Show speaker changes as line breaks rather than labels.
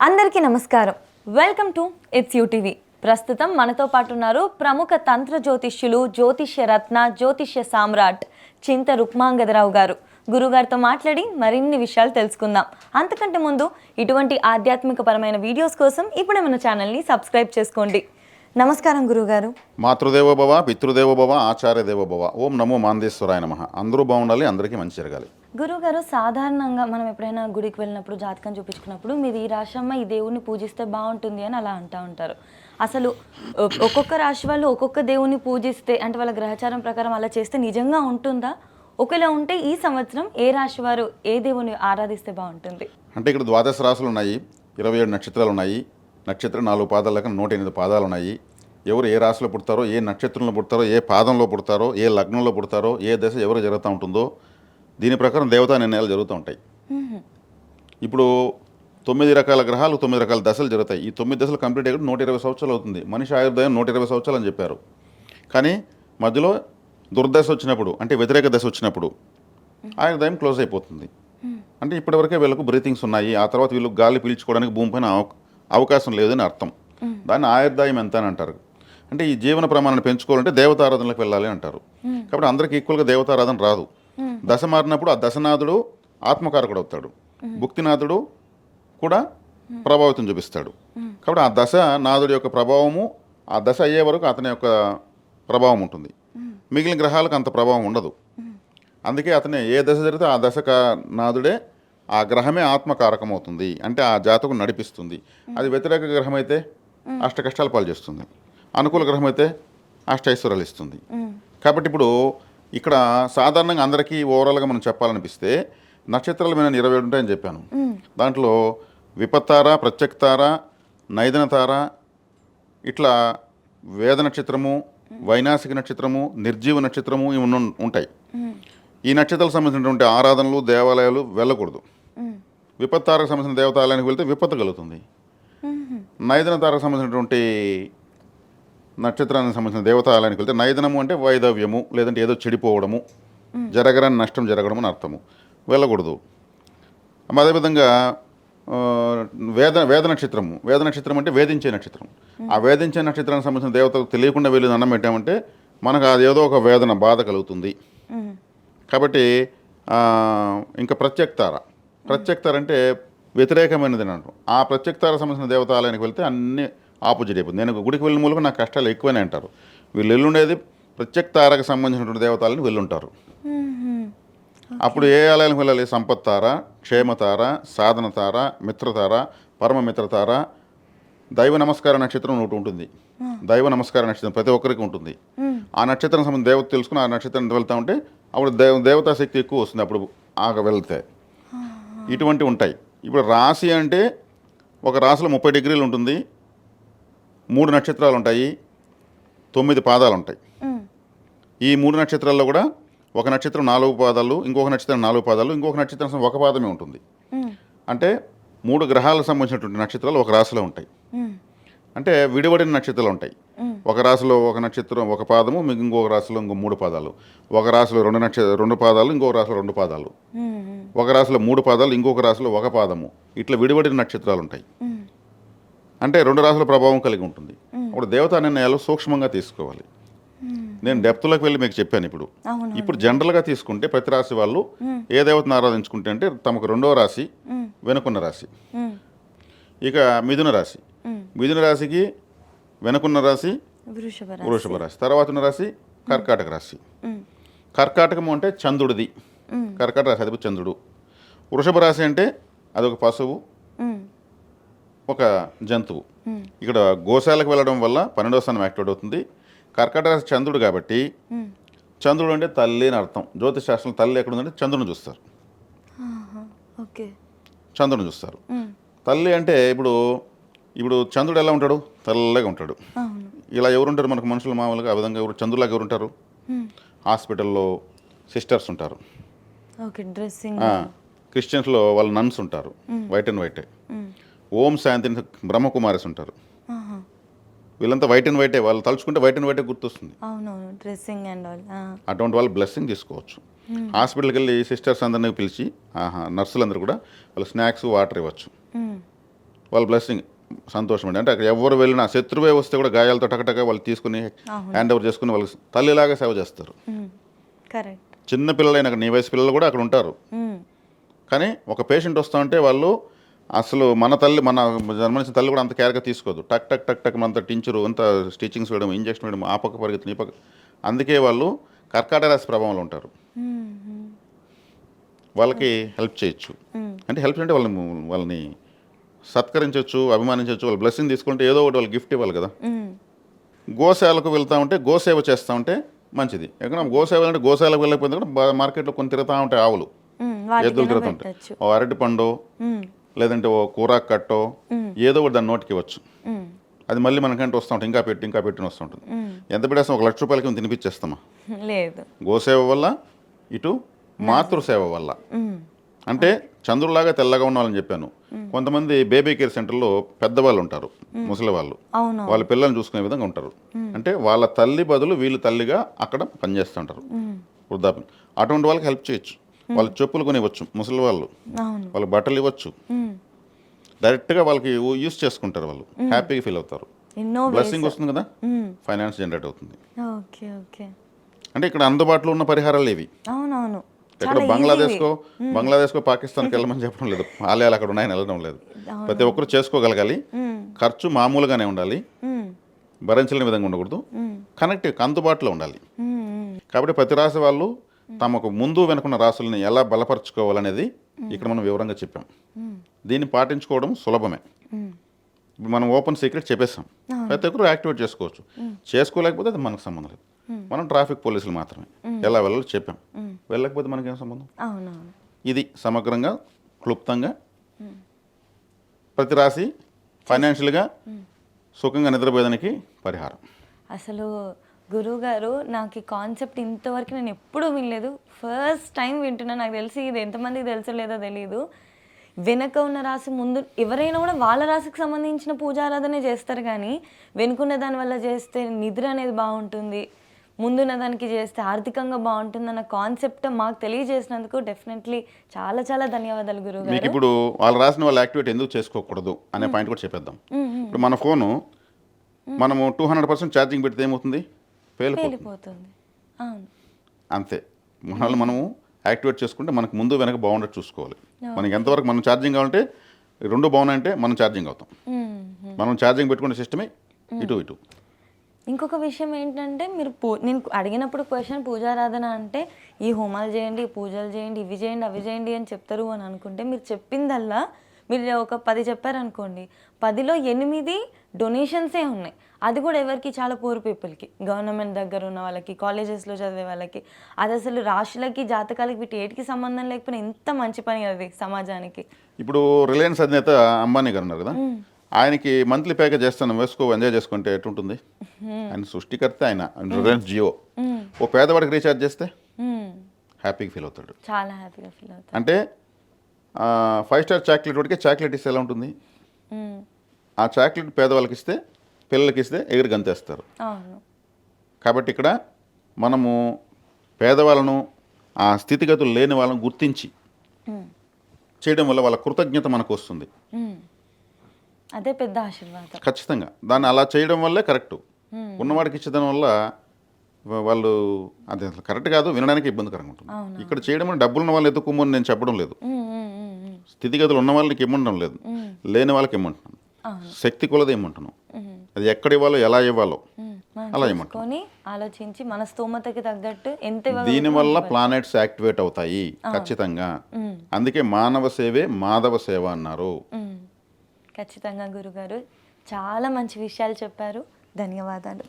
అందరికీ నమస్కారం. Welcome to it's UTV. ప్రస్తుతం మనతో పాటు ఉన్నారు ప్రముఖ తంత్ర జ్యోతిష్యులు, జ్యోతిష్య రత్న, జ్యోతిష్య సామ్రాట్ చింత రుక్మాంగదరావు గారు. గురుగారితో మాట్లాడి మరిన్ని విషయాలు తెలుసుకుందాం. అంతకంటే ముందు ఇటువంటి ఆధ్యాత్మికపరమైన వీడియోస్ కోసం ఇప్పుడే మన ఛానల్ని సబ్స్క్రైబ్ చేసుకోండి. నమస్కారం గురుగారు.
మాతృదేవో భవ, పితృదేవో భవ, ఆచార్య దేవో భవ. ఓం నమో మాందేశ్వరాయ నమః. అందరూ బాగుండాలి, అందరికీ మంచి జరగాలి.
గురుగారు, సాధారణంగా మనం ఎప్పుడైనా గుడికి వెళ్ళినప్పుడు జాతకం చూపించుకున్నప్పుడు మీది ఈ రాశి అమ్మ, ఈ దేవుణ్ణి పూజిస్తే బాగుంటుంది అని అలా అంటూ ఉంటారు. అసలు ఒక్కొక్క రాశి వాళ్ళు ఒక్కొక్క దేవుణ్ణి పూజిస్తే, అంటే వాళ్ళ గ్రహచారం ప్రకారం అలా చేస్తే నిజంగా ఉంటుందా? ఒకవేళ ఉంటే ఈ సంవత్సరం ఏ రాశి వారు ఏ దేవుని ఆరాధిస్తే బాగుంటుంది?
అంటే ఇక్కడ ద్వాదశ రాశులు ఉన్నాయి, 27 నక్షత్రాలు ఉన్నాయి. నక్షత్రం 4 పాదాల లెక్క 108 పాదాలు ఉన్నాయి. ఎవరు ఏ రాశిలో పుడతారో, ఏ నక్షత్రంలో పుడతారో, ఏ పాదంలో పుడతారో, ఏ లగ్నంలో పుడతారో, ఏ దశ ఎవరు జరుగుతూ ఉంటుందో దీని ప్రకారం దేవతా నిర్ణయాలు జరుగుతూ ఉంటాయి. ఇప్పుడు 9 రకాల గ్రహాలు 9 రకాల దశలు జరుగుతాయి. ఈ 9 దశలు కంప్లీట్ అయ్యి 120 సంవత్సరాలు అవుతుంది. మనిషి ఆయుర్దాయం 120 సంవత్సరాలు అని చెప్పారు. కానీ మధ్యలో దుర్దశ వచ్చినప్పుడు, అంటే వ్యతిరేక దశ వచ్చినప్పుడు ఆయుర్దాయం క్లోజ్ అయిపోతుంది. అంటే ఇప్పటివరకే వీళ్ళకు బ్రీతింగ్స్ ఉన్నాయి, ఆ తర్వాత వీళ్ళు గాలి పీల్చుకోవడానికి భూమిపైన అవకాశం లేదని అర్థం. దాన్ని ఆయుర్దాయం ఎంత అని అంటారు. అంటే ఈ జీవన ప్రమాణాన్ని పెంచుకోవాలంటే దేవతారాధనలకు వెళ్ళాలి అంటారు. కాబట్టి అందరికి ఈక్వల్గా దేవతారాధన రాదు. దశ మారినప్పుడు ఆ దశనాథుడు ఆత్మకారకుడు అవుతాడు, భుక్తినాథుడు కూడా ప్రభావితం చూపిస్తాడు. కాబట్టి ఆ దశ నాథుడి యొక్క ప్రభావము ఆ దశ అయ్యే వరకు అతని యొక్క ప్రభావం ఉంటుంది. మిగిలిన గ్రహాలకు అంత ప్రభావం ఉండదు. అందుకే అతనే ఏ దశ జరిగితే ఆ దశ నాథుడే, ఆ గ్రహమే ఆత్మకారకం అవుతుంది. అంటే ఆ జాతకం నడిపిస్తుంది. అది వ్యతిరేక గ్రహం అయితే అష్ట కష్టాలు పాలు చేస్తుంది, అనుకూల గ్రహం అయితే అష్టైశ్వర్యాలు ఇస్తుంది. కాబట్టి ఇప్పుడు ఇక్కడ సాధారణంగా అందరికీ ఓవరాల్గా మనం చెప్పాలనిపిస్తే నక్షత్రాల మీద 27 ఉంటాయని చెప్పాను. దాంట్లో విపత్తార, ప్రత్యక్తార, నైదనతార, ఇట్లా వేద నక్షత్రము, వైనాసిక నక్షత్రము, నిర్జీవ నక్షత్రము ఇవి ఉంటాయి. ఈ నక్షత్రాలకు సంబంధించినటువంటి ఆరాధనలు, దేవాలయాలు వెళ్ళకూడదు. విపత్తారకు సంబంధించిన దేవతాలయానికి వెళ్తే విపత్తు కలుగుతుంది. నైదనతారకు సంబంధించినటువంటి నక్షత్రానికి సంబంధించిన దేవతాలయానికి వెళ్తే, నైదనము అంటే వైదవ్యము, లేదంటే ఏదో చెడిపోవడము, జరగరాని నష్టం జరగడం అని అర్థము, వెళ్ళకూడదు. అదేవిధంగా వేద నక్షత్రము, వేద నక్షత్రం అంటే వేధించే నక్షత్రం. ఆ వేధించే నక్షత్రానికి సంబంధించిన దేవతలకు తెలియకుండా వెళ్ళి దండం పెట్టామంటే మనకు అది ఏదో ఒక వేదన, బాధ కలుగుతుంది. కాబట్టి ఇంకా ప్రత్యక్తార అంటే వ్యతిరేకమైనది అని అంటాం. ఆ ప్రత్యక్తారకు సంబంధించిన దేవతాలయానికి వెళ్తే అన్ని ఆపోజిట్ అయిపోతుంది. నేను గుడికి వెళ్ళిన మూలంగా నాకు కష్టాలు ఎక్కువనే అంటారు. వీళ్ళు వెళ్ళుండేది ప్రత్యక్తారకు సంబంధించినటువంటి దేవతాలని వెళ్ళుంటారు. అప్పుడు ఏ ఆలయానికి వెళ్ళాలి? సంపత్తార, క్షేమతార, సాధనతార, మిత్రతార, పరమమిత్రతార, దైవ నమస్కార నక్షత్రం ఒకటి ఉంటుంది. దైవ నమస్కార నక్షత్రం ప్రతి ఒక్కరికి ఉంటుంది. ఆ నక్షత్రం సంబంధించిన దేవత తెలుసుకుని ఆ నక్షత్రం వెళ్తూ ఉంటే అప్పుడు దేవతా శక్తి ఎక్కువ వస్తుంది. అప్పుడు వెళ్తే ఇటువంటివి ఉంటాయి. ఇప్పుడు రాశి అంటే ఒక రాశిలో 30 డిగ్రీలు ఉంటుంది, 3 నక్షత్రాలు ఉంటాయి, 9 పాదాలు ఉంటాయి. ఈ 3 నక్షత్రాల్లో కూడా ఒక నక్షత్రం 4 పాదాలు, ఇంకొక నక్షత్రం 4 పాదాలు, ఇంకొక నక్షత్రం 1 పాదమే ఉంటుంది. అంటే 3 గ్రహాలకు సంబంధించినటువంటి నక్షత్రాలు ఒక రాశిలో ఉంటాయి. అంటే విడివడిన నక్షత్రాలు ఉంటాయి. ఒక రాశిలో ఒక నక్షత్రం 1 పాదము, ఇంకొక రాశిలో ఇంకో 3 పాదాలు, ఒక రాశిలో 2 పాదాలు, ఇంకొక రాశిలో 2 పాదాలు, ఒక రాశిలో 3 పాదాలు, ఇంకొక రాశిలో 1 పాదము, ఇట్లా విడివడిన నక్షత్రాలు ఉంటాయి. అంటే 2 రాశుల ప్రభావం కలిగి ఉంటుంది. అప్పుడు దేవతా నిర్ణయాలు సూక్ష్మంగా తీసుకోవాలి. నేను డెప్త్లోకి వెళ్ళి మీకు చెప్పాను. ఇప్పుడు జనరల్గా తీసుకుంటే ప్రతి రాశి వాళ్ళు ఏ దేవతను ఆరాధించుకుంటే అంటే తమకు 2వ రాశి వెనుకున్న రాశి. ఇక మిథున రాశి, మిథున రాశికి వెనుకున్న రాశి వృషభ రాశి, తర్వాత ఉన్న రాశి కర్కాటక రాశి. కర్కాటకము అంటే చంద్రుడిది, కర్కాటక రాశి అధిపతి చంద్రుడు. వృషభ రాశి అంటే అదొక పశువు, ఒక జంతువు. ఇక్కడ గోశాలకు వెళ్ళడం వల్ల 12వ స్థానం యాక్టివేట్ అవుతుంది. కర్కాటక రాశి చంద్రుడు కాబట్టి చంద్రుడు అంటే తల్లి అని అర్థం. జ్యోతిష్ శాస్త్రం తల్లి ఎక్కడ ఉందంటే చంద్రుని చూస్తారు. చంద్రుని చూస్తారు. తల్లి అంటే ఇప్పుడు చంద్రుడు ఎలా ఉంటాడు? తెల్లగా ఉంటాడు. ఇలా ఎవరుంటారు మనకు మనుషులు మామూలుగా? ఆ విధంగా చంద్రులాగా ఎవరుంటారు? హాస్పిటల్లో సిస్టర్స్ ఉంటారు, క్రిస్టియన్స్లో వాళ్ళు నన్స్ ఉంటారు, వైట్ అండ్ వైటే. ఓం శాంతి బ్రహ్మకుమారిస్ ఉంటారు. వీళ్ళంతా వైట్ అండ్ వైటే, వాళ్ళు తలుచుకుంటే వైట్ అండ్ వైటే గుర్తొస్తుంది. అటువంటి వాళ్ళు బ్లెస్సింగ్ తీసుకోవచ్చు. హాస్పిటల్కి వెళ్ళి సిస్టర్స్ అందరినీ పిలిచి నర్సులందరూ కూడా వాళ్ళు స్నాక్స్, వాటర్ ఇవ్వచ్చు. వాళ్ళ బ్లెస్సింగ్ సంతోషం అండి. అంటే అక్కడ ఎవరు వెళ్ళినా శత్రువే వస్తే కూడా గాయాలతో టకటక వాళ్ళు తీసుకుని హ్యాండ్ ఓవర్ చేసుకుని వాళ్ళు తల్లిలాగా సేవ చేస్తారు.
కరెక్ట్.
చిన్న పిల్లలైన నీ వయసు పిల్లలు కూడా అక్కడ ఉంటారు. కానీ ఒక పేషెంట్ వస్తూ ఉంటే వాళ్ళు అసలు మన జన్మనిచ్చిన తల్లి కూడా అంత కేర్గా తీసుకోదు. టక్ టక్ టక్ టక్ అంత టించరు, అంత స్టిచ్చింగ్స్ వేయడం, ఇంజక్షన్ వేయడం, ఆ పక్క పరిగెత్తుని ఈ పక్క. అందుకే వాళ్ళు కర్కాటక రాశి ప్రభావంలో ఉంటారు. వాళ్ళకి హెల్ప్ చేయొచ్చు. అంటే హెల్ప్ అంటే వాళ్ళని సత్కరించవచ్చు, అభిమానించవచ్చు. వాళ్ళ బ్లెస్సింగ్ తీసుకుంటే ఏదో ఒకటి వాళ్ళు గిఫ్ట్ ఇవ్వాలి కదా. గోశాలకు వెళ్తూ ఉంటే గోసేవ చేస్తూ ఉంటే మంచిది. ఎక్కడ గోసేవ అంటే గోశాలకు వెళ్ళకపోతే కూడా మార్కెట్లో కొన్ని తిరుగుతూ ఉంటాయి ఆవులు, ఎద్దులు తిరుగుతూ ఉంటాయి. ఓ అరటి పండు లేదంటే ఓ కూరాకు కట్టో ఏదో ఒకటి దాన్ని నోటికి ఇవ్వచ్చు. అది మళ్ళీ మనకంటే వస్తూ ఉంటుంది, ఇంకా పెట్టి వస్తూ ఉంటుంది. ఎంత పెట్టేస్తాం? 1 లక్ష రూపాయలకి మేము తినిపించేస్తామా?
లేదు.
గోసేవ వల్ల, ఇటు మాతృసేవ వల్ల. అంటే చంద్రులాగా తెల్లగా ఉన్న వాళ్ళని చెప్పాను. కొంతమంది బేబీ కేర్ సెంటర్లో పెద్దవాళ్ళు ఉంటారు, ముసలి వాళ్ళు, వాళ్ళ పిల్లల్ని చూసుకునే విధంగా ఉంటారు. అంటే వాళ్ళ తల్లి బదులు వీళ్ళు తల్లిగా అక్కడ పనిచేస్తూ ఉంటారు వృద్ధాప్యం. అటువంటి వాళ్ళకి హెల్ప్ చేయొచ్చు. వాళ్ళు చెప్పులు కొని ఇవ్వచ్చు, ముసలి వాళ్ళు వాళ్ళకి బట్టలు ఇవ్వచ్చు. డైరెక్ట్గా వాళ్ళకి యూస్ చేసుకుంటారు, వాళ్ళు హ్యాపీగా ఫీల్ అవుతారు. బ్లెస్సింగ్ వస్తుంది కదా, ఫైనాన్స్ జనరేట్ అవుతుంది. అంటే ఇక్కడ అందుబాటులో ఉన్న పరిహారాలు ఇవి.
అవునవును.
ఎక్కడ బంగ్లాదేశ్కో పాకిస్తాన్కి వెళ్ళమని చెప్పడం లేదు, ఆలయాలు అక్కడ ఉన్నాయని వెళ్ళడం లేదు. ప్రతి ఒక్కరు చేసుకోగలగాలి. ఖర్చు మామూలుగానే ఉండాలి, భరించలేని విధంగా ఉండకూడదు, అందుబాటులో ఉండాలి. కాబట్టి ప్రతి రాశి వాళ్ళు తమకు ముందు వెనుకున్న రాశుల్ని ఎలా బలపరచుకోవాలనేది ఇక్కడ మనం వివరంగా చెప్పాం. దీన్ని పాటించుకోవడం సులభమే. మనం ఓపెన్ సీక్రెట్ చెప్పేస్తాం, ప్రతి ఒక్కరు యాక్టివేట్ చేసుకోవచ్చు. చేసుకోలేకపోతే అది మనకు సంబంధం లేదు. మనం ట్రాఫిక్ పోలీసులు మాత్రమే ఎలా వెళ్ళాలో చెప్పాం. వెళ్ళకపోతే మనకేం సంబంధం? ఇది సమగ్రంగా క్లుప్తంగా ప్రతి రాశి ఫైనాన్షియల్గా సుఖంగా నిద్రపోయేదానికి పరిహారం.
అసలు గురువుగారు నాకు ఈ కాన్సెప్ట్ ఇంతవరకు నేను ఎప్పుడూ వినలేదు, ఫస్ట్ టైం వింటున్నా. నాకు తెలిసి ఇది ఎంతమందికి తెలుసో లేదో తెలియదు. వెనక ఉన్న రాశి ముందు ఎవరైనా కూడా వాళ్ళ రాశికి సంబంధించిన పూజారాధనే చేస్తారు, కానీ వెనుకున్న దాని వల్ల చేస్తే నిద్ర అనేది బాగుంటుంది, ముందున్న దానికి చేస్తే ఆర్థికంగా బాగుంటుంది అన్న కాన్సెప్ట్ మాకు తెలియజేసినందుకు డెఫినెట్లీ చాలా చాలా ధన్యవాదాలు గురువు గారు.
ఇప్పుడు వాళ్ళు రాసిన వాళ్ళ యాక్టివిటీ ఎందుకు చేసుకోకూడదు అనే పాయింట్ కూడా చెప్పేద్దాం. ఇప్పుడు మన ఫోను మనము 200% ఛార్జింగ్ పెడితే ఏమవుతుంది? పేలిపోతుంది. అంతే. మనము యాక్టివేట్ చేసుకుంటే మనకు ముందు వెనక బాగుండేది చూసుకోవాలి. మనకి ఎంతవరకు మనం ఛార్జింగ్ కావాలంటే రెండు బాగున్నాయంటే మనం ఛార్జింగ్ అవుతాం. మనం ఛార్జింగ్ పెట్టుకునే సిస్టమే ఇటు.
ఇంకొక విషయం ఏంటంటే, మీరు నేను అడిగినప్పుడు క్వశ్చన్ పూజారాధన అంటే ఈ హోమాలు చేయండి, పూజలు చేయండి, ఇవి చేయండి, అవి చేయండి అని చెప్తారు అని అనుకుంటే, మీరు చెప్పిందల్లా మీరు ఒక 10 చెప్పారనుకోండి, 10లో 8 డొనేషన్సే ఉన్నాయి. అది కూడా ఎవరికి? చాలా పూర్ పీపుల్కి, గవర్నమెంట్ దగ్గర ఉన్న వాళ్ళకి, కాలేజెస్లో చదివే వాళ్ళకి. అది అసలు రాశులకి, జాతకాలకి, వీటి ఏటికి సంబంధం లేకపోయినా ఎంత మంచి పని అది సమాజానికి.
ఇప్పుడు రిలయన్స్ అధినేత అంబానీ గారు ఉన్నారు కదా, ఆయనకి మంత్లీ ప్యాకేజ్ చేస్తాను, ఎంజాయ్ చేసుకుంటే ఎటుంటుంది? ఆయన సృష్టికర్త, ఆయన రిలయన్స్ జియో. ఓ పేదవాడికి రీఛార్జ్ చేస్తే హ్యాపీగా ఫీల్ అవుతాడు,
చాలా హ్యాపీగా ఫీల్ అవుతాడు.
అంటే 5 స్టార్ చాక్లెట్ వాడికి చాక్లెట్ ఇస్తే ఎలా ఉంటుంది? ఆ చాక్లెట్ పేదవాళ్ళకి ఇస్తే, పిల్లలకి ఇస్తే ఎగిరి గంతేస్తారు. కాబట్టి ఇక్కడ మనము పేదవాళ్ళను, ఆ స్థితిగతులు లేని వాళ్ళని గుర్తించి చేయడం వల్ల వాళ్ళ కృతజ్ఞత మనకు వస్తుంది.
అదే పెద్ద ఆశీర్వాదం.
ఖచ్చితంగా దాన్ని అలా చేయడం వల్లే కరెక్ట్. ఉన్నవాడికి ఇచ్చేదాని వల్ల వాళ్ళు అది అసలు కరెక్ట్ కాదు, వినడానికి ఇబ్బందికరంగా ఉంటుంది. ఇక్కడ చేయడం వల్ల డబ్బులు ఉన్న వాళ్ళు ఎత్తుకోమని నేను చెప్పడం లేదు, స్థితిగతులు ఉన్న వాళ్ళకి ఇమ్మంటడం లేదు, లేని వాళ్ళకి ఇమ్మంటున్నాను. శక్తి కొలది ఇమ్మంటున్నాను. అది ఎక్కడ ఇవ్వాలో, ఎలా ఇవ్వాలో అలా ఇమ్మంటున్నాను.
ఆలోచించి మన స్తోమతకి తగ్గట్టు ఎంత.
దీనివల్ల ప్లానెట్స్ యాక్టివేట్ అవుతాయి ఖచ్చితంగా. అందుకే మానవ సేవే మాధవ సేవ అన్నారు.
ఖచ్చితంగా గురుగారు చాలా మంచి విషయాలు చెప్పారు. ధన్యవాదాలు.